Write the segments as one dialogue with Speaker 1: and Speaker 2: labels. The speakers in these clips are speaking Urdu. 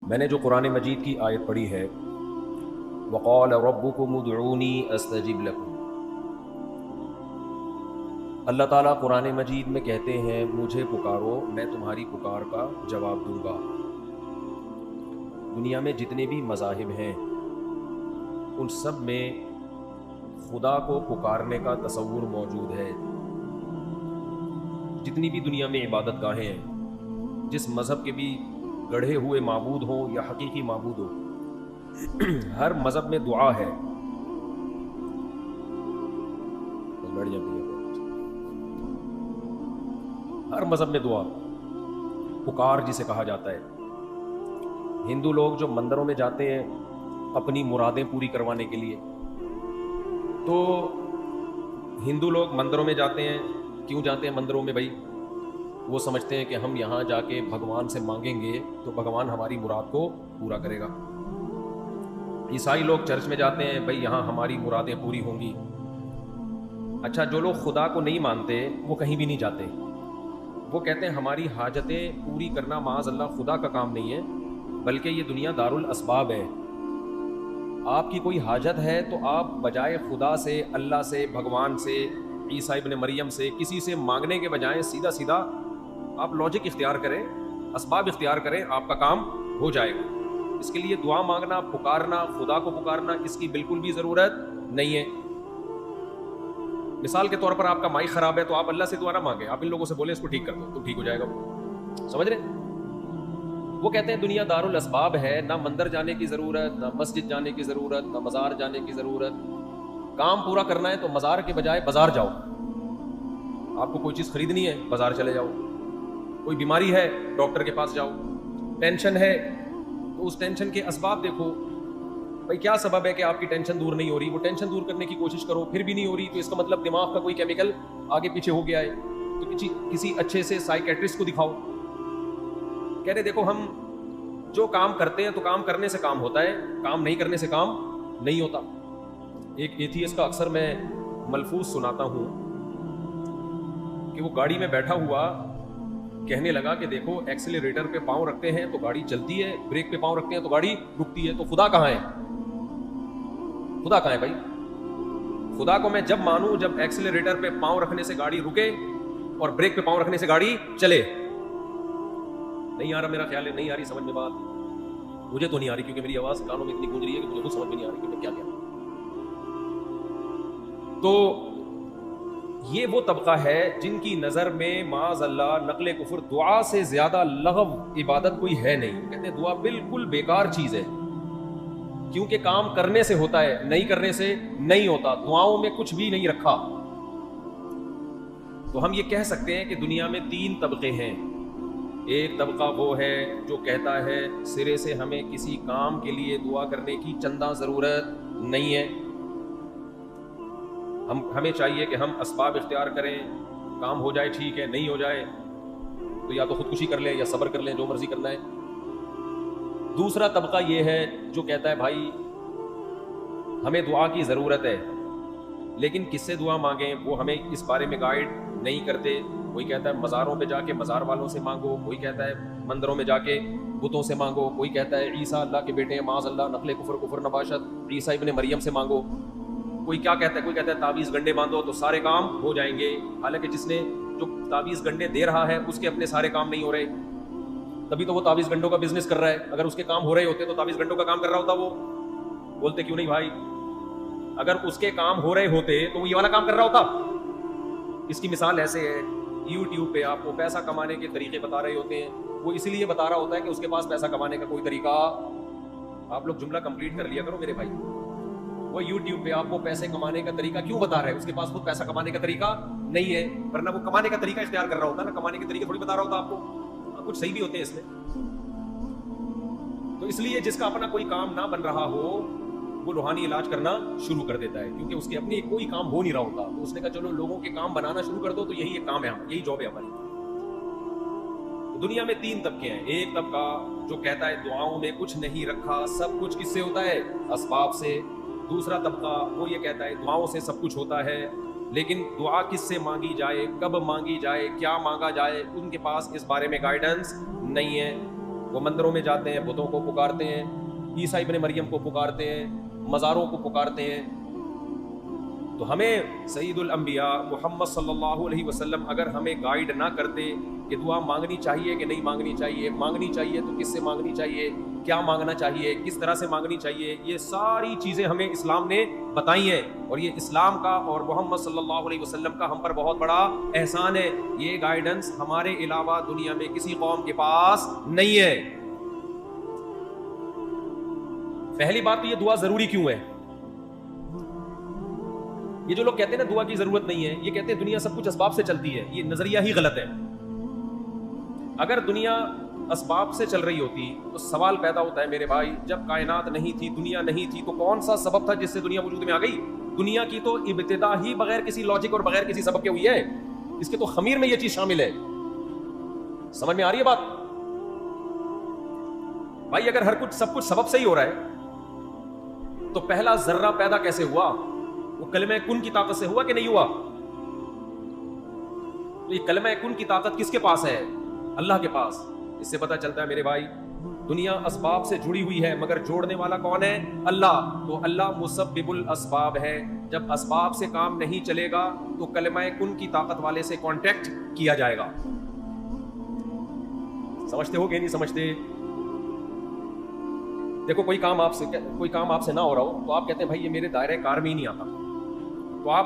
Speaker 1: میں نے جو قرآن مجید کی آیت پڑھی ہے وقال ربکم ادعونی استجب لکم، اللہ تعالیٰ قرآن مجید میں کہتے ہیں مجھے پکارو میں تمہاری پکار کا جواب دوں گا۔ دنیا میں جتنے بھی مذاہب ہیں ان سب میں خدا کو پکارنے کا تصور موجود ہے۔ جتنی بھی دنیا میں عبادت گاہیں ہیں، جس مذہب کے بھی گڑھے ہوئے معبود ہوں یا حقیقی معبود ہوں، ہر مذہب میں دعا ہے۔ ہر مذہب میں دعا، پکار جسے کہا جاتا ہے۔ ہندو لوگ جو مندروں میں جاتے ہیں اپنی مرادیں پوری کروانے کے لیے، تو ہندو لوگ مندروں میں جاتے ہیں، کیوں جاتے ہیں مندروں میں بھائی؟ وہ سمجھتے ہیں کہ ہم یہاں جا کے بھگوان سے مانگیں گے تو بھگوان ہماری مراد کو پورا کرے گا۔ عیسائی لوگ چرچ میں جاتے ہیں، بھائی یہاں ہماری مرادیں پوری ہوں گی۔ اچھا، جو لوگ خدا کو نہیں مانتے وہ کہیں بھی نہیں جاتے، وہ کہتے ہیں ہماری حاجتیں پوری کرنا معاذ اللہ خدا کا کام نہیں ہے، بلکہ یہ دنیا دار الاسباب ہے۔ آپ کی کوئی حاجت ہے تو آپ بجائے خدا سے، اللہ سے، بھگوان سے، عیسیٰ ابن مریم سے، کسی سے مانگنے کے بجائے سیدھا سیدھا آپ لاجک اختیار کریں، اسباب اختیار کریں، آپ کا کام ہو جائے گا۔ اس کے لیے دعا مانگنا، پکارنا، خدا کو پکارنا، اس کی بالکل بھی ضرورت نہیں ہے۔ مثال کے طور پر آپ کا مائک خراب ہے تو آپ اللہ سے دعا نہ مانگیں، آپ ان لوگوں سے بولیں اس کو ٹھیک کر دو تو ٹھیک ہو جائے گا۔ سمجھ رہے؟ وہ کہتے ہیں دنیا دار الاسباب ہے، نہ مندر جانے کی ضرورت، نہ مسجد جانے کی ضرورت، نہ مزار جانے کی ضرورت۔ کام پورا کرنا ہے تو مزار کے بجائے بازار جاؤ۔ آپ کو کوئی چیز خریدنی ہے بازار چلے جاؤ، کوئی بیماری ہے ڈاکٹر کے پاس جاؤ، ٹینشن ہے تو اس ٹینشن کے اسباب دیکھو، بھائی کیا سبب ہے کہ آپ کی ٹینشن دور نہیں ہو رہی، وہ ٹینشن دور کرنے کی کوشش کرو، پھر بھی نہیں ہو رہی تو اس کا مطلب دماغ کا کوئی کیمیکل آگے پیچھے ہو گیا ہے، تو کسی اچھے سے سائیکیٹرسٹ کو دکھاؤ۔ کہہ رہے دیکھو ہم جو کام کرتے ہیں تو کام کرنے سے کام ہوتا ہے، کام نہیں کرنے سے کام نہیں ہوتا۔ ایک ایتھیسٹ کا اکثر میں ملفوظ سناتا ہوں کہ وہ گاڑی میں بیٹھا ہوا کہنے لگا کہ دیکھو ایکسیلریٹر پہ پاؤں رکھتے ہیں تو گاڑی چلتی ہے، بریک پہ پاؤں رکھتے ہیں تو گاڑی رکتی ہے، تو خدا کہاں ہے؟ خدا کہاں ہے بھائی؟ خدا کو میں جب مانوں جب ایکسیلریٹر پہ پاؤں رکھنے سے گاڑی رکے اور بریک پہ پاؤں رکھنے سے گاڑی چلے۔ نہیں آ رہا میرا خیال ہے، نہیں آ رہی سمجھ میں بات؟ مجھے تو نہیں آ رہی کیونکہ میری آواز کانوں میں اتنی گونج رہی ہے کہ مجھے خود سمجھ میں نہیں آ رہی کہ میں کیا کہہ۔ تو یہ وہ طبقہ ہے جن کی نظر میں معاذ اللہ نقل کفر دعا سے زیادہ لغو عبادت کوئی ہے نہیں۔ کہتے ہیں دعا بالکل بیکار چیز ہے، کیونکہ کام کرنے سے ہوتا ہے، نہیں کرنے سے نہیں ہوتا۔ دعاؤں میں کچھ بھی نہیں رکھا۔ تو ہم یہ کہہ سکتے ہیں کہ دنیا میں تین طبقے ہیں۔ ایک طبقہ وہ ہے جو کہتا ہے سرے سے ہمیں کسی کام کے لیے دعا کرنے کی چندہ ضرورت نہیں ہے، ہمیں چاہیے کہ ہم اسباب اختیار کریں، کام ہو جائے ٹھیک ہے، نہیں ہو جائے تو یا تو خودکشی کر لیں یا صبر کر لیں، جو مرضی کرنا ہے۔ دوسرا طبقہ یہ ہے جو کہتا ہے بھائی ہمیں دعا کی ضرورت ہے لیکن کس سے دعا مانگیں وہ ہمیں اس بارے میں گائیڈ نہیں کرتے۔ کوئی کہتا ہے مزاروں پہ جا کے مزار والوں سے مانگو، کوئی کہتا ہے مندروں میں جا کے بتوں سے مانگو، کوئی کہتا ہے عیسیٰ اللہ کے بیٹے ہیں معاذ اللہ نقل کفر نباشت، عیسیٰ ابن مریم سے مانگو۔ کوئی کیا کہتا ہے، کوئی کہتا ہے تعویذ گنڈے باندھو تو سارے کام ہو جائیں گے، حالانکہ جس نے جو تعویذ گنڈے دے رہا ہے اس کے اپنے سارے کام نہیں ہو رہے، تبھی تو وہ تعویذ گنڈوں کا بزنس کر رہا ہے۔ اگر اس کے کام ہو رہے ہوتے تو تعویذ گنڈوں کا کام کر رہا ہوتا، وہ بولتے کیوں نہیں بھائی؟ اگر اس کے کام ہو رہے ہوتے تو وہ یہ والا کام کر رہا ہوتا۔ اس کی مثال ایسے ہے، یوٹیوب پہ آپ کو پیسہ کمانے کے طریقے بتا رہے ہوتے ہیں، وہ اس لیے بتا رہا ہوتا ہے کہ اس کے پاس پیسہ کمانے کا کوئی طریقہ، آپ لوگ جملہ کمپلیٹ کر لیا کرو میرے بھائی، وہ یوٹیوب پہ آپ کو پیسے کمانے کا طریقہ کیوں بتا رہا ہے؟ اس کے پاس خود پیسہ کمانے کا طریقہ نہیں ہے، ورنہ وہ کمانے کا طریقہ اختیار کر رہا ہوتا نا، کمانے کے طریقے تھوڑی بتا رہا ہوتا آپ کو، کچھ صحیح بھی ہوتے ہیں اس میں۔ تو اس لیے جس کا اپنا کوئی کام نہ بن رہا ہو وہ روحانی علاج کرنا شروع کر دیتا ہے، کیونکہ اس کے اپنے کوئی کام ہو نہیں رہا ہوتا، تو اس نے کہا چلو لوگوں کے کام بنانا شروع کر دو، تو یہی ایک کام ہے، یہی جاب ہے ہماری۔ دنیا میں تین طبقے ہیں۔ ایک طبقہ جو کہتا ہے دعاؤں میں کچھ نہیں رکھا، سب کچھ کس سے ہوتا ہے؟ اسباب سے۔ دوسرا طبقہ وہ یہ کہتا ہے دعاؤں سے سب کچھ ہوتا ہے، لیکن دعا کس سے مانگی جائے، کب مانگی جائے، کیا مانگا جائے، ان کے پاس اس بارے میں گائیڈنس نہیں ہے۔ وہ مندروں میں جاتے ہیں، بتوں کو پکارتے ہیں، عیسیٰ ابن مریم کو پکارتے ہیں، مزاروں کو پکارتے ہیں. تو ہمیں سید الانبیاء محمد صلی اللہ علیہ وسلم اگر ہمیں گائیڈ نہ کرتے کہ دعا مانگنی چاہیے کہ نہیں مانگنی چاہیے، مانگنی چاہیے تو کس سے مانگنی چاہیے، کیا مانگنا چاہیے، کس طرح سے مانگنی چاہیے، یہ ساری چیزیں ہمیں اسلام نے بتائی ہیں. اور یہ اسلام کا اور محمد صلی اللہ علیہ وسلم کا ہم پر بہت بڑا احسان ہے. یہ گائیڈنس ہمارے علاوہ دنیا میں کسی قوم کے پاس نہیں ہے. پہلی بات تو یہ دعا ضروری کیوں ہے. یہ جو لوگ کہتے ہیں نا دعا کی ضرورت نہیں ہے، یہ کہتے ہیں دنیا سب کچھ اسباب سے چلتی ہے، یہ نظریہ ہی غلط ہے. اگر دنیا اسباب سے چل رہی ہوتی تو سوال پیدا ہوتا ہے میرے بھائی، جب کائنات نہیں تھی، دنیا نہیں تھی، تو کون سا سبب تھا جس سے دنیا وجود میں آ گئی؟ دنیا کی تو ابتدا ہی بغیر کسی لاجک اور بغیر کسی سبب کے ہوئی ہے. اس کے تو خمیر میں یہ چیز شامل ہے. سمجھ میں آ رہی ہے بات؟ بھائی اگر ہر کچھ سب کچھ سبب سے ہی ہو رہا ہے تو پہلا ذرہ پیدا کیسے ہوا؟ وہ کلمہ کن کی طاقت سے ہوا کہ نہیں ہوا؟ تو یہ کلمہ کن کی طاقت کس کے پاس ہے؟ اللہ کے پاس. اس سے پتہ چلتا ہے میرے بھائی دنیا اسباب سے جڑی ہوئی ہے مگر جوڑنے والا کون ہے؟ اللہ. تو اللہ مسبب الاسباب ہے. جب اسباب سے کام نہیں چلے گا تو کلمہ کن کی طاقت والے سے کانٹیکٹ کیا جائے گا. سمجھتے ہو کہ نہیں سمجھتے؟ دیکھو کوئی کام آپ سے نہ ہو رہا ہو تو آپ کہتے ہیں بھائی یہ میرے دائرۂ کار میں ہی نہیں آتا، تو آپ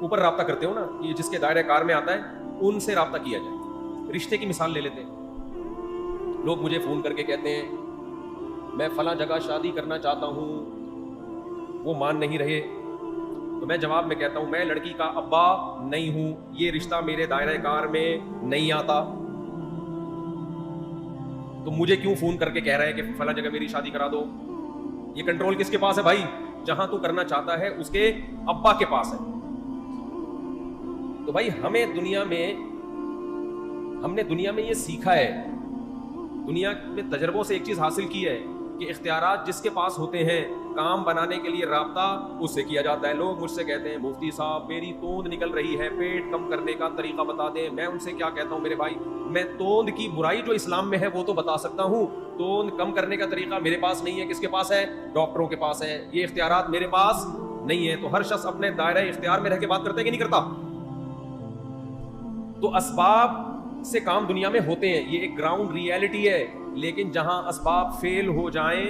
Speaker 1: اوپر رابطہ کرتے ہو نا کہ یہ جس کے دائرۂ کار میں آتا ہے ان سے رابطہ کیا جائے. رشتے کی مثال لے لیتے ہیں. لوگ مجھے فون کر کے کہتے ہیں میں فلاں جگہ شادی کرنا چاہتا ہوں، وہ مان نہیں رہے. تو میں جواب میں کہتا ہوں میں لڑکی کا ابا نہیں ہوں، یہ رشتہ میرے دائرۂ کار میں نہیں آتا. تو مجھے کیوں فون کر کے کہہ رہا ہے کہ فلاں جگہ میری شادی کرا دو؟ یہ کنٹرول کس کے پاس ہے بھائی؟ جہاں تو کرنا چاہتا ہے اس کے ابا کے پاس ہے. تو بھائی ہم نے دنیا میں یہ سیکھا ہے، دنیا میں تجربوں سے ایک چیز حاصل کی ہے کہ اختیارات جس کے پاس ہوتے ہیں کام بنانے کے لیے رابطہ اس سے کیا جاتا ہے. لوگ مجھ سے کہتے ہیں مفتی صاحب میری توند نکل رہی ہے، پیٹ کم کرنے کا طریقہ بتا دیں. میں ان سے کیا کہتا ہوں میرے بھائی، میں توند کی برائی جو اسلام میں ہے وہ تو بتا سکتا ہوں، توند کم کرنے کا طریقہ میرے پاس نہیں ہے. کس کے پاس ہے؟ ڈاکٹروں کے پاس ہے. یہ اختیارات میرے پاس نہیں ہے. تو ہر شخص اپنے دائرہ اختیار میں رہ کے بات کرتا ہے کہ نہیں کرتا؟ تو اسباب سے کام دنیا میں ہوتے ہیں، یہ ایک گراؤنڈ ریئلٹی ہے. لیکن جہاں اسباب فیل ہو جائیں،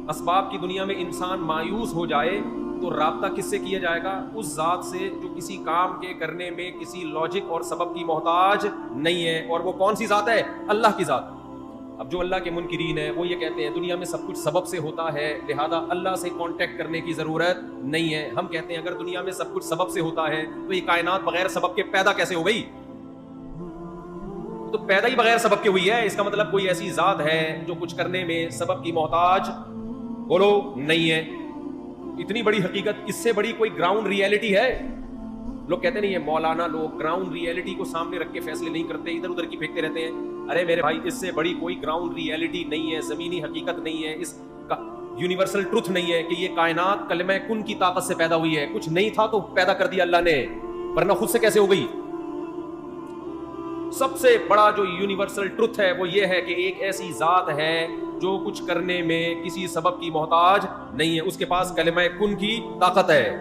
Speaker 1: اسباب کی دنیا میں انسان مایوس ہو جائے تو رابطہ کس سے کیا جائے گا؟ اس ذات سے جو کسی کام کے کرنے میں کسی لاجک اور سبب کی محتاج نہیں ہے. اور وہ کون سی ذات ہے؟ اللہ کی ذات. اب جو اللہ کے منکرین ہیں وہ یہ کہتے ہیں دنیا میں سب کچھ سبب سے ہوتا ہے لہذا اللہ سے کانٹیکٹ کرنے کی ضرورت نہیں ہے. ہم کہتے ہیں اگر دنیا میں سب کچھ سبب سے ہوتا ہے تو یہ کائنات بغیر سبب کے پیدا کیسے ہو گئی؟ تو پیدا ہی بغیر سبب کے ہوئی ہے. اس کا مطلب کوئی ایسی ذات ہے جو کچھ کرنے میں سبب کی محتاج بولو نہیں ہے. اتنی بڑی حقیقت، اس سے بڑی کوئی گراؤنڈ ریئلٹی ہے؟ لوگ کہتے نہیں ہے مولانا لوگ گراؤنڈ ریئلٹی کو سامنے رکھ کے فیصلے نہیں کرتے، ادھر ادھر کی پھینکتے رہتے ہیں. ارے میرے بھائی اس سے بڑی کوئی گراؤنڈ ریئلٹی نہیں ہے، زمینی حقیقت نہیں ہے، اس کا یونیورسل ٹروتھ نہیں ہے کہ یہ کائنات کلمہ کن کی طاقت سے پیدا ہوئی ہے. کچھ نہیں تھا تو پیدا کر دیا اللہ نے، ورنہ خود سے کیسے ہو گئی؟ سب سے بڑا جو یونیورسل ٹروتھ ہے وہ یہ ہے کہ ایک ایسی ذات ہے جو کچھ کرنے میں کسی سبب کی محتاج نہیں ہے، اس کے پاس کلمہ کن کی طاقت ہے.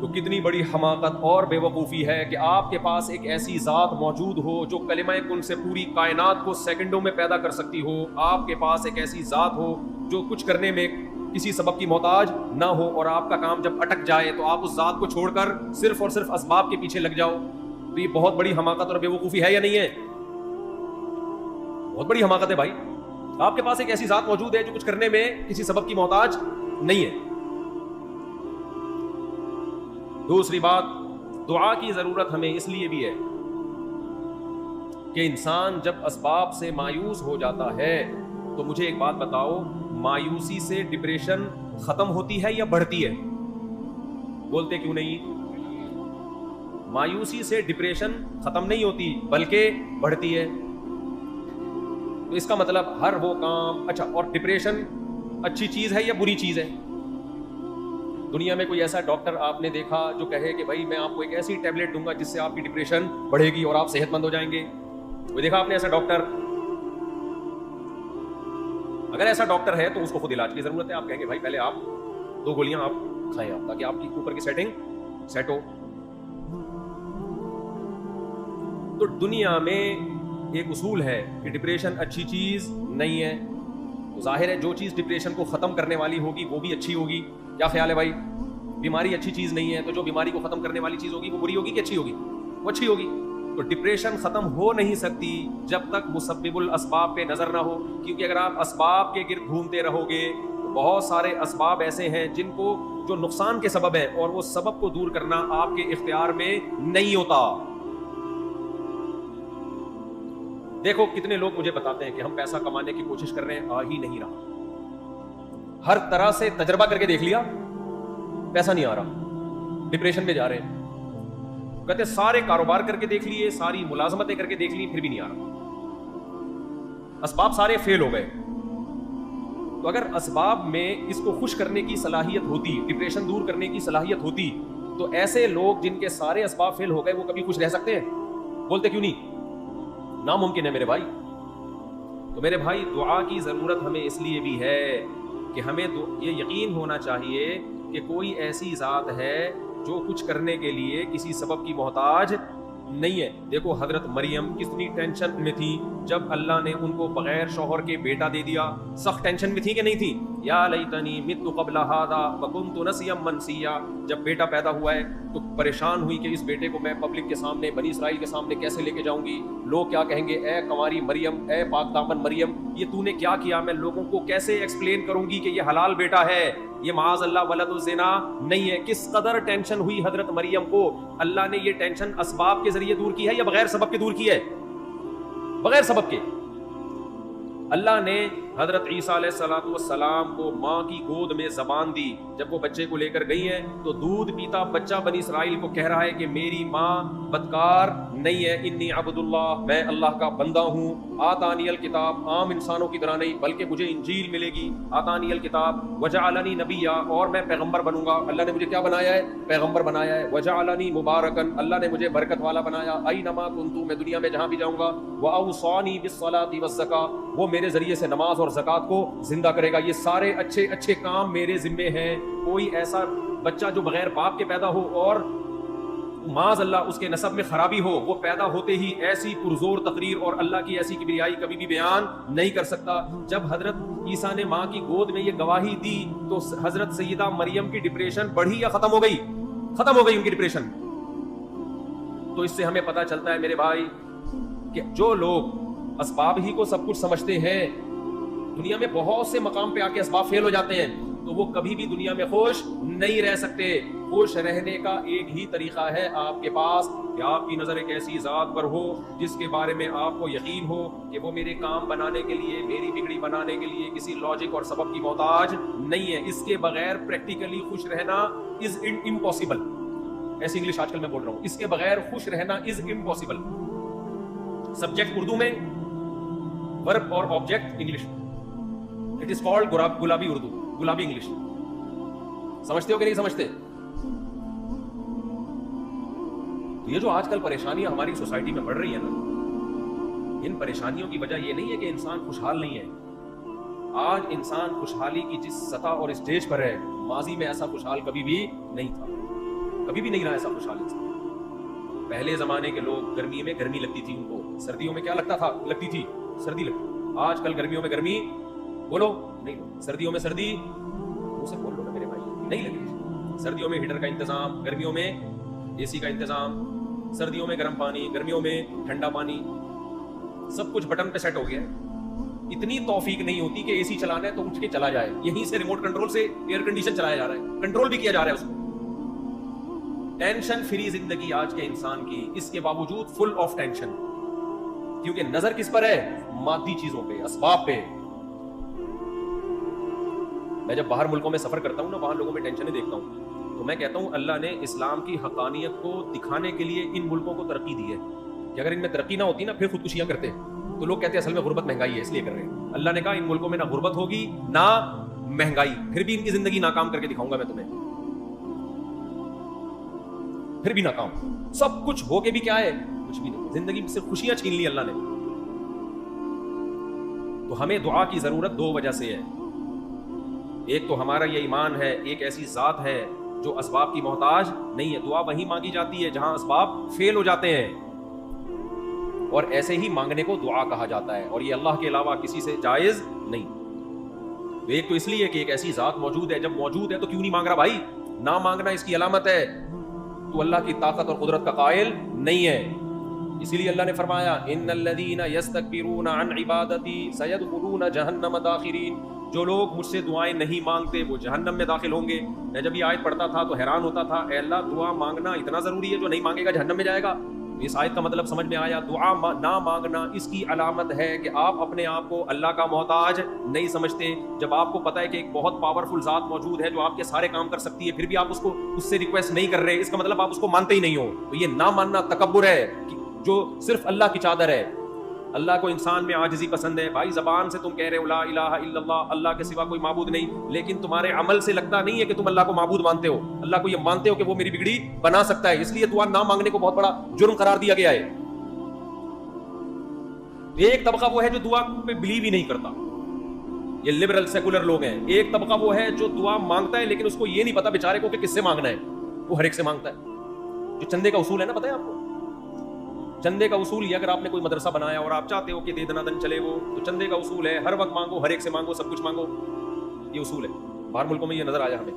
Speaker 1: تو کتنی بڑی حماقت اور بے وقوفی ہے کہ آپ کے پاس ایک ایسی ذات موجود ہو جو کلمہ کن سے پوری کائنات کو سیکنڈوں میں پیدا کر سکتی ہو. آپ کے پاس ایک ایسی ذات ہو جو کچھ کرنے میں کسی سبب کی محتاج نہ ہو، اور آپ کا کام جب اٹک جائے تو آپ اس ذات کو چھوڑ کر صرف اور صرف اسباب کے پیچھے لگ جاؤ. تو یہ بہت بڑی حماقت اور بے وقوفی ہے یا نہیں ہے؟ بہت بڑی حماقت ہے بھائی. آپ کے پاس ایک ایسی ذات موجود ہے جو کچھ کرنے میں کسی سبب کی محتاج نہیں ہے. دوسری بات، دعا کی ضرورت ہمیں اس لیے بھی ہے کہ انسان جب اسباب سے مایوس ہو جاتا ہے تو مجھے ایک بات بتاؤ، مایوسی سے ڈپریشن ختم ہوتی ہے یا بڑھتی ہے؟ بولتے کیوں نہیں؟ مایوسی سے ڈپریشن ختم نہیں ہوتی بلکہ بڑھتی ہے. تو اس کا مطلب ہر وہ کام اچھا، اور ڈپریشن اچھی چیز ہے یا بری چیز ہے؟ دنیا میں کوئی ایسا ڈاکٹر آپ نے دیکھا جو کہے کہ بھائی میں آپ کو ایک ایسی ٹیبلٹ دوں گا جس سے آپ کی ڈپریشن بڑھے گی اور آپ صحت مند ہو جائیں گے؟ کوئی دیکھا آپ نے ایسا ڈاکٹر؟ اگر ایسا ڈاکٹر ہے تو اس کو خود علاج کی ضرورت ہے. آپ کہیں گے بھائی پہلے آپ 2 گولیاں آپ کھائیں آپ, تاکہ آپ کی اوپر کی سیٹنگ سیٹ ہو. تو دنیا میں ایک اصول ہے کہ ڈپریشن اچھی چیز نہیں ہے. تو ظاہر ہے جو چیز ڈپریشن کو ختم کرنے والی ہوگی وہ بھی اچھی ہوگی. کیا خیال ہے بھائی؟ بیماری اچھی چیز نہیں ہے, تو جو بیماری کو ختم کرنے والی چیز ہوگی وہ بری ہوگی کہ اچھی ہوگی؟ وہ اچھی ہوگی. تو ڈپریشن ختم ہو نہیں سکتی جب تک مسبب الاسباب پہ نظر نہ ہو, کیونکہ اگر آپ اسباب کے گرد گھومتے رہو گے تو بہت سارے اسباب ایسے ہیں جن کو جو نقصان کے سبب ہیں, اور وہ سبب کو دور کرنا آپ کے اختیار میں نہیں ہوتا. دیکھو کتنے لوگ مجھے بتاتے ہیں کہ ہم پیسہ کمانے کی کوشش کر رہے ہیں, آ ہی نہیں رہا, ہر طرح سے تجربہ کر کے دیکھ لیا, پیسہ نہیں آ رہا, ڈپریشن میں جا رہے ہیں. کہتے سارے کاروبار کر کے دیکھ لیے, ساری ملازمتیں کر کے دیکھ لی, پھر بھی نہیں آ رہا, اسباب سارے فیل ہو گئے. تو اگر اسباب میں اس کو خوش کرنے کی صلاحیت ہوتی, ڈپریشن دور کرنے کی صلاحیت ہوتی, تو ایسے لوگ جن کے سارے اسباب فیل ہو گئے وہ کبھی خوش رہ سکتے ہیں؟ بولتے کیوں نہیں؟ ناممکن ہے میرے بھائی. تو میرے بھائی دعا کی ضرورت ہمیں اس لیے بھی ہے کہ ہمیں یہ یقین ہونا چاہیے کہ کوئی ایسی ذات ہے جو کچھ کرنے کے لیے کسی سبب کی محتاج نہیں ہے. دیکھو حضرت مریم کتنی ٹینشن میں تھی جب اللہ نے ان کو بغیر شوہر کے بیٹا دے دیا. سخت ٹینشن میں تھی کہ نہیں تھی؟ یا لیتنی مت قبل ھذا وکنت نسیا منسیا. جب بیٹا پیدا ہوا ہے تو پریشان ہوئی کہ اس بیٹے کو میں پبلک کے سامنے, بنی اسرائیل کے سامنے کیسے لے کے جاؤں گی, لوگ کیا کہیں گے, اے کنواری مریم, اے پاک دامن مریم, یہ تو نے کیا کیا, میں لوگوں کو کیسے ایکسپلین کروں گی کہ یہ حلال بیٹا ہے, یہ معاذ اللہ ولد الزنا نہیں ہے. کس قدر ٹینشن ہوئی حضرت مریم کو. اللہ نے یہ ٹینشن اسباب کے ذریعے دور کی ہے یا بغیر سبب کے دور کی ہے؟ بغیر سبب کے. اللہ نے حضرت عیسیٰ علیہ السلام کو ماں کی گود میں زبان دی. جب وہ بچے کو لے کر گئی ہیں تو دودھ پیتا بچہ بنی اسرائیل کو کہہ رہا ہے کہ میری ماں بدکار نہیں ہے, انی عبد اللہ, میں اللہ کا بندہ ہوں. آتانی الکتاب, عام انسانوں کی طرح نہیں بلکہ مجھے انجیل ملے گی. آتانی الکتاب وجعلنی نبیا, اور میں پیغمبر بنوں گا. اللہ نے مجھے کیا بنایا ہے؟ پیغمبر بنایا ہے. وجعلنی مبارکن, اللہ نے مجھے برکت والا بنایا. اینما کنت, میں دنیا میں جہاں بھی جاؤں گا. واوصانی بالصلاۃ والزکاۃ, وہ میرے ذریعے سے نماز اور زکات کو زندہ کرے گا. یہ سارے اچھے اچھے کام میرے ذمے ہیں. کوئی ایسا بچہ جو بغیر باپ کے پیدا ہو اور معاذ اللہ اس کے نسب میں خرابی ہو, وہ پیدا ہوتے ہی ایسی پرزور تقریر اور اللہ کی ایسی کبریائی کبھی بھی بیان نہیں کر سکتا. جب حضرت عیسیٰ نے ماں کی گود میں یہ گواہی دی تو حضرت سیدہ مریم کی ڈپریشن بڑھی یا ختم ہو گئی؟ ختم ہو گئی ان کی ڈپریشن. تو اس سے ہمیں پتہ چلتا ہے میرے بھائی کہ جو لوگ اسباب ہی کو سب کچھ سمجھتے ہیں, دنیا میں بہت سے مقام پہ آ کے اسباب فیل ہو جاتے ہیں, تو وہ کبھی بھی دنیا میں خوش نہیں رہ سکتے. خوش رہنے کا ایک ہی طریقہ ہے آپ کے پاس کہ آپ کی نظر ایک ایسی ذات پر ہو جس کے بارے میں آپ کو یقین ہو کہ وہ میرے کام بنانے کے لیے, میری بگڑی بنانے کے لیے کسی لاجک اور سبب کی محتاج نہیں ہے. اس کے بغیر پریکٹیکلی خوش رہنا از امپاسبل. ایسی انگلش آج کل میں بول رہا ہوں, اس کے بغیر خوش رہنا از امپاسبل. سبجیکٹ اردو میں, ورب اور object English. It is called گلابی اردو, گلابی انگلش. سمجھتے ہو کہ نہیں سمجھتے؟ تو یہ جو آج کل پریشانیاں ہماری سوسائٹی میں بڑھ رہی ہیں نا, ان پریشانیوں کی وجہ یہ نہیں ہے کہ انسان خوشحال نہیں ہے. آج انسان خوشحالی کی جس سطح اور اسٹیج پر ہے, ماضی میں ایسا خوشحال کبھی بھی نہیں تھا, کبھی بھی نہیں رہا ایسا خوشحال انسان. پہلے زمانے کے لوگ گرمی میں گرمی لگتی تھی ان کو, سردیوں میں کیا لگتا تھا؟ لگتی تھی سردی لگتی. آج کل گرمیوں میں گرمی بولو نہیں, سردیوں میں سردی اسے بول لو نا میرے بھائی, نہیں لگتی. سردیوں میں ہیٹر کا انتظام, گرمیوں میں اے سی کا انتظام, سردیوں میں گرم پانی, گرمیوں میں ٹھنڈا پانی, سب کچھ بٹن پہ سیٹ ہو گیا ہے. اتنی توفیق نہیں ہوتی کہ اے سی چلانا ہے تو اٹھ کے چلا جائے, یہیں سے ریموٹ کنٹرول سے ایئر کنڈیشن چلایا جا رہا ہے, کنٹرول بھی کیا جا رہا ہے اس کو. ٹینشن فری زندگی آج کے انسان کی, اس کے باوجود فل آف ٹینشن, کیونکہ نظر کس پر ہے؟ مادی چیزوں پہ, اسباب پہ. میں جب باہر ملکوں میں سفر کرتا ہوں نا, وہاں لوگوں میں ٹینشنیں دیکھتا ہوں, تو میں کہتا ہوں اللہ نے اسلام کی حقانیت کو دکھانے کے لیے ان ملکوں کو ترقی دی ہے کہ اگر ان میں ترقی نہ ہوتی نا پھر خودکشیاں کرتے. تو لوگ کہتے ہیں اصل میں غربت مہنگائی ہے اس لیے کر رہے ہیں. اللہ نے کہا ان ملکوں میں نہ غربت ہوگی نہ مہنگائی, پھر بھی ان کی زندگی ناکام کر کے دکھاؤں گا میں تمہیں, پھر بھی ناکام. سب کچھ ہو کے بھی کیا ہے؟ کچھ بھی نہیں. زندگی سے خوشیاں چھین لی اللہ نے. تو ہمیں دعا کی ضرورت دو وجہ سے ہے. ایک تو ہمارا یہ ایمان ہے ایک ایسی ذات ہے جو اسباب کی محتاج نہیں ہے. دعا وہیں مانگی جاتی ہے جہاں اسباب فیل ہو جاتے ہیں, اور ایسے ہی مانگنے کو دعا کہا جاتا ہے, اور یہ اللہ کے علاوہ کسی سے جائز نہیں. ایک تو اس لیے کہ ایک ایسی ذات موجود ہے, جب موجود ہے تو کیوں نہیں مانگ رہا بھائی؟ نہ مانگنا اس کی علامت ہے تو اللہ کی طاقت اور قدرت کا قائل نہیں ہے. اسی لیے اللہ نے فرمایا ان الذین یستکبرون عن عبادتی سیدخلون جہنم داخرین, جو لوگ مجھ سے دعائیں نہیں مانگتے وہ جہنم میں داخل ہوں گے. میں جب یہ آیت پڑھتا تھا تو حیران ہوتا تھا, اے اللہ دعا مانگنا اتنا ضروری ہے جو نہیں مانگے گا جہنم میں جائے گا؟ اس آیت کا مطلب سمجھ میں آیا. دعا نہ مانگنا اس کی علامت ہے کہ آپ اپنے آپ کو اللہ کا محتاج نہیں سمجھتے. جب آپ کو پتہ ہے کہ ایک بہت پاورفل ذات موجود ہے جو آپ کے سارے کام کر سکتی ہے, پھر بھی آپ اس سے ریکویسٹ نہیں کر رہے, اس کا مطلب آپ اس کو مانتے ہی نہیں ہو. تو یہ نہ ماننا تکبر ہے جو صرف اللہ کی چادر ہے. اللہ کو انسان میں عاجزی پسند ہے. بھائی زبان سے تم کہہ رہے ہو لا الہ الا اللہ, اللہ کے سوا کوئی معبود نہیں, لیکن تمہارے عمل سے لگتا نہیں ہے کہ تم اللہ کو معبود مانتے ہو. اللہ کو یہ مانتے ہو کہ وہ میری بگڑی بنا سکتا ہے, اس لیے دعا نہ مانگنے کو بہت بڑا جرم قرار دیا گیا ہے. ایک طبقہ وہ ہے جو دعا پہ بلیو ہی نہیں کرتا, یہ لبرل سیکولر لوگ ہیں. ایک طبقہ وہ ہے جو دعا مانگتا ہے لیکن اس کو یہ نہیں پتا بیچارے کو کہ کس سے مانگنا ہے, وہ ہر ایک سے مانگتا ہے. جو چندے کا اصول ہے نا, پتہ ہے آپ کو چندے کا اصول یہ, اگر آپ نے کوئی مدرسہ بنایا اور آپ چاہتے ہو کہ دے دنا دن چلے وہ, تو چندے کا اصول ہے ہر وقت مانگو, ہر ایک سے مانگو, سب کچھ مانگو. یہ اصول ہے. باہر ملکوں میں یہ نظر آیا ہمیں,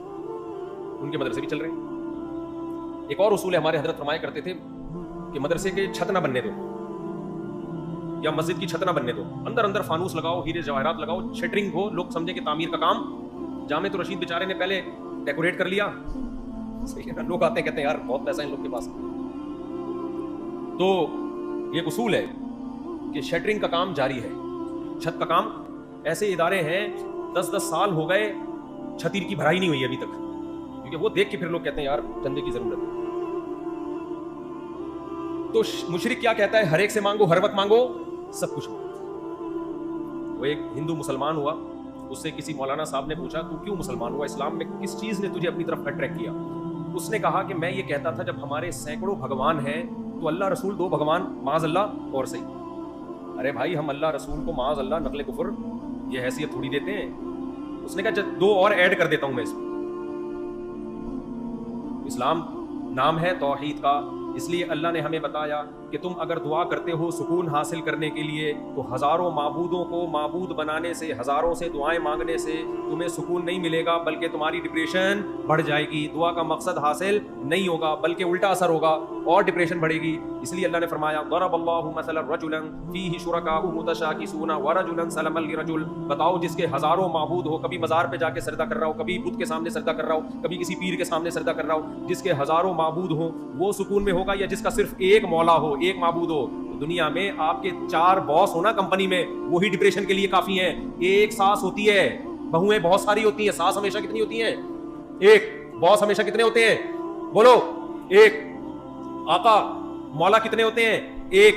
Speaker 1: ان کے مدرسے بھی چل رہے ہیں. ایک اور اصول ہے, ہمارے حضرت فرمایا کرتے تھے کہ مدرسے کے چھت نہ بننے دو یا مسجد کی چھت نہ بننے دو, اندر اندر فانوس لگاؤ, ہیرے جواہرات لگاؤ, شٹرنگ ہو, لوگ سمجھے کہ تعمیر کا کام. جامع تو رشید بیچارے نے پہلے ڈیکوریٹ کر لیا, صحیح ہے نا, لوگ آتے ہیں کہتے ہیں یار بہت پیسہ ہے ان لوگ کے پاس. تو یہ اصول ہے کہ شٹرنگ کا کام جاری ہے, چھت کا کام. ایسے ادارے ہیں 10-10 سال ہو گئے چھتیر کی بھرائی نہیں ہوئی ابھی تک, کیونکہ وہ دیکھ کے پھر لوگ کہتے ہیں یار چندے کی ضرورت ہے. تو مشرک کیا کہتا ہے, ہر ایک سے مانگو, ہر وقت مانگو, سب کچھ مانگو. وہ ایک ہندو مسلمان ہوا, اس سے کسی مولانا صاحب نے پوچھا تو کیوں مسلمان ہوا, اسلام میں کس چیز نے تجھے اپنی طرف اٹریکٹ کیا؟ اس نے کہا کہ میں یہ کہتا تھا جب ہمارے سینکڑوں بھگوان ہیں تو اللہ رسول 2 بھگوان معاذ اللہ اور صحیح. ارے بھائی ہم اللہ رسول کو معاذ اللہ نقل کفر یہ حیثیت تھوڑی دیتے ہیں. اس نے کہا 2 اور ایڈ کر دیتا ہوں میں اس میں. اسلام نام ہے توحید کا, اس لیے اللہ نے ہمیں بتایا کہ تم اگر دعا کرتے ہو سکون حاصل کرنے کے لیے تو ہزاروں معبودوں کو معبود بنانے سے, ہزاروں سے دعائیں مانگنے سے تمہیں سکون نہیں ملے گا, بلکہ تمہاری ڈپریشن بڑھ جائے گی. دعا کا مقصد حاصل نہیں ہوگا بلکہ الٹا اثر ہوگا اور ڈپریشن بڑھے گی. اس لیے اللہ نے فرمایا ضرب اللہ مثلا رجلا فیہ شرکاء متشاکسون ورجلا سلما لرجل, بتاؤ جس کے ہزاروں معبود ہو, کبھی مزار پہ جا کے سجدہ کر رہا ہو, کبھی بت کے سامنے سجدہ کر رہا ہو, کبھی کسی پیر کے سامنے سجدہ کر رہا ہو, جس کے ہزاروں معبود ہوں وہ سکون میں ہوگا یا جس کا صرف ایک مولا ہو, ایک معبود ہو. دنیا میں آپ کے 4 باس ہونا کمپنی میں, وہی ڈپریشن کے لیے کافی ہیں. ایک ساس ہوتی ہے, بہویں بہت ساری ہوتی ہیں, ساس ہمیشہ کتنی ہوتی ہیں؟ ایک. باس ہمیشہ کتنے ہوتے ہیں؟ بولو. ایک. آقا مولا کتنے ہوتے ہیں؟ ایک.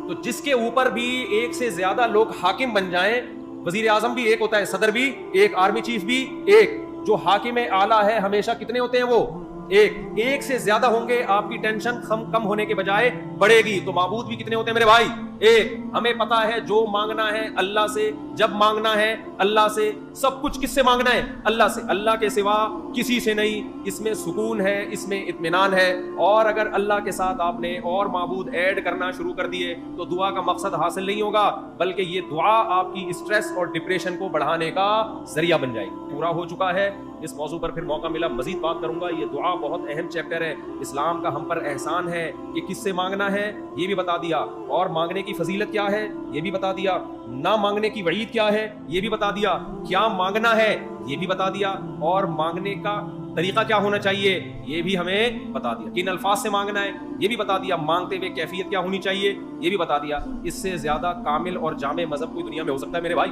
Speaker 1: تو جس کے اوپر بھی ایک سے زیادہ لوگ حاکم بن جائیں, وزیر اعظم بھی ایک ہوتا ہے, صدر بھی ایک, آرمی چیف بھی ایک, جو حاکم اعلیٰ ہے ہمیشہ کتنے ہوتے ہیں وہ؟ ایک. ایک سے زیادہ ہوں گے آپ کی ٹینشن کم ہونے کے بجائے بڑھے گی. تو معبود بھی کتنے ہوتے ہیں میرے بھائی؟ ایک. ہمیں پتا ہے جو مانگنا ہے اللہ سے, جب مانگنا ہے اللہ سے, سب کچھ کس سے مانگنا ہے؟ اللہ سے. اللہ کے سوا کسی سے نہیں. اس میں سکون ہے, اس میں اطمینان ہے. اور اگر اللہ کے ساتھ آپ نے اور معبود ایڈ کرنا شروع کر دیے تو دعا کا مقصد حاصل نہیں ہوگا, بلکہ یہ دعا آپ کی اسٹریس اور ڈپریشن کو بڑھانے کا ذریعہ بن جائے گی. پورا ہو چکا ہے. اس موضوع پر پھر موقع ملا مزید بات کروں گا. یہ دعا بہت اہم چیپٹر ہے. اسلام کا ہم پر احسان ہے کہ کس سے مانگنا ہے یہ بھی بتا دیا, اور مانگنے کی فضیلت کیا ہے یہ بھی بتا دیا, نہ مانگنے کی وعید کیا ہے یہ بھی بتا دیا, کیا مانگنا ہے یہ بھی بتا دیا, اور مانگنے کا طریقہ کیا ہونا چاہیے یہ بھی ہمیں بتا دیا, کن الفاظ سے مانگنا ہے یہ بھی بتا دیا, مانگتے ہوئے کیفیت کیا ہونی چاہیے یہ بھی بتا دیا. اس سے زیادہ کامل اور جامع مذہب کوئی دنیا میں ہو سکتا ہے میرے بھائی؟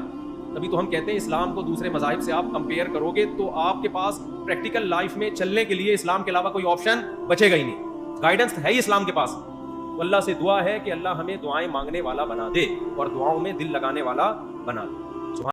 Speaker 1: تبھی تو ہم کہتے ہیں اسلام کو دوسرے مذاہب سے آپ کمپیئر کرو گے تو آپ کے پاس پریکٹیکل لائف میں چلنے کے لیے اسلام کے علاوہ کوئی آپشن بچے گا ہی نہیں. گائیڈنس ہے ہی اسلام کے پاس. اللہ سے دعا ہے کہ اللہ ہمیں دعائیں مانگنے والا بنا دے اور دعاؤں میں دل لگانے والا بنا دے.